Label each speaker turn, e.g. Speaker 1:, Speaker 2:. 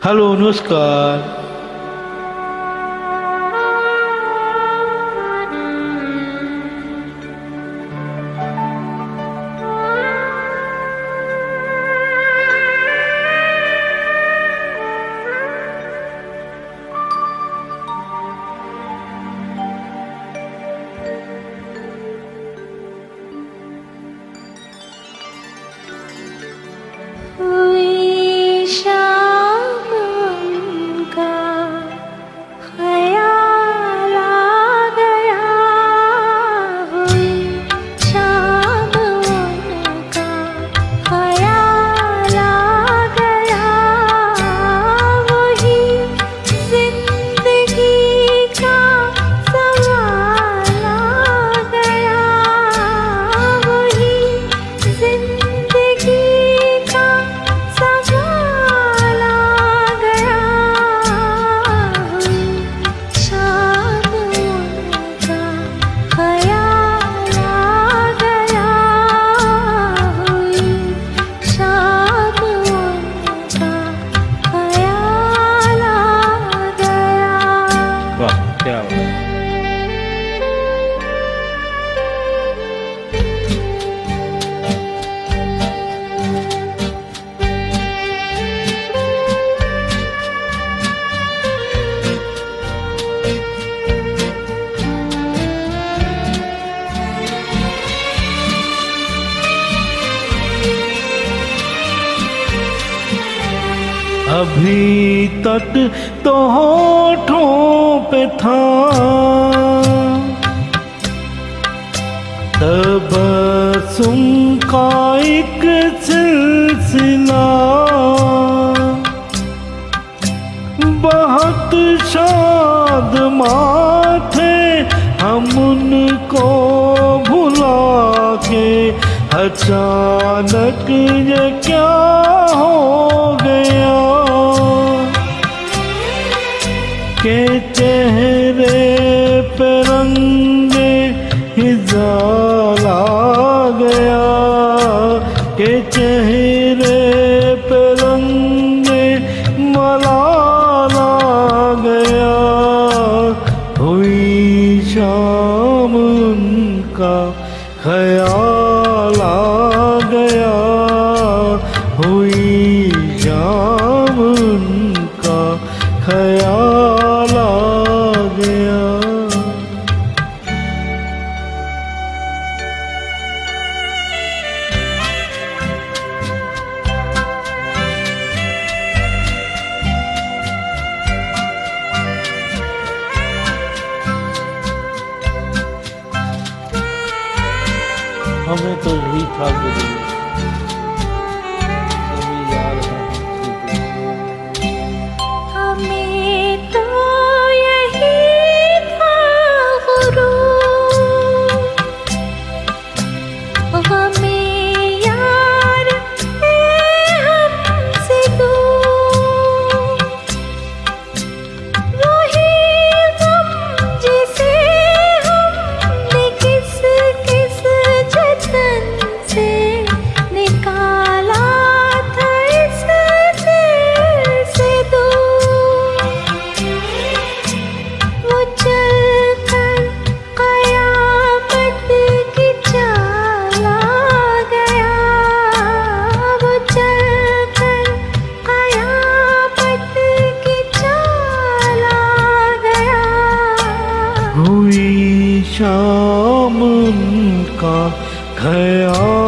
Speaker 1: Hello नमस्कार।
Speaker 2: हुई शाम का ख्याल आ गया, हुई शाम का ख्याल आ गया, वही जिंदगी का सवाल आ गया, वही जिंदगी का सवाल आ गया, हुई शाम का ख्याल आ गया, हुई शाम का ख्याल आ गया।
Speaker 1: वाह क्या बात। अभी तक तो होठों पे था तबस्सुम का एक सिलसिला, बहुत शादमां थे हम उनको भुला के, अचानक ये क्या हो गया के चेहरे पे रंगे हिजाल आ गया, के चेहरे पे रंगे मलाल आ गया, हुई शाम उनका ख्याल आ गया, हुई शाम उनका ख्याल आ गया। हमें तो यही था गुरु, हमें याद है
Speaker 2: हमें तो यही था गुरु, हमें यार है हमसे दूर, वही गम जिसे हमने किस किस जतन से निकाला था इस दिल से दूर, वो चल कर क़यामत की चाल आ गया, वो चल कर क़यामत की चाल आ गया,
Speaker 1: हुई शाम उनका ख्याल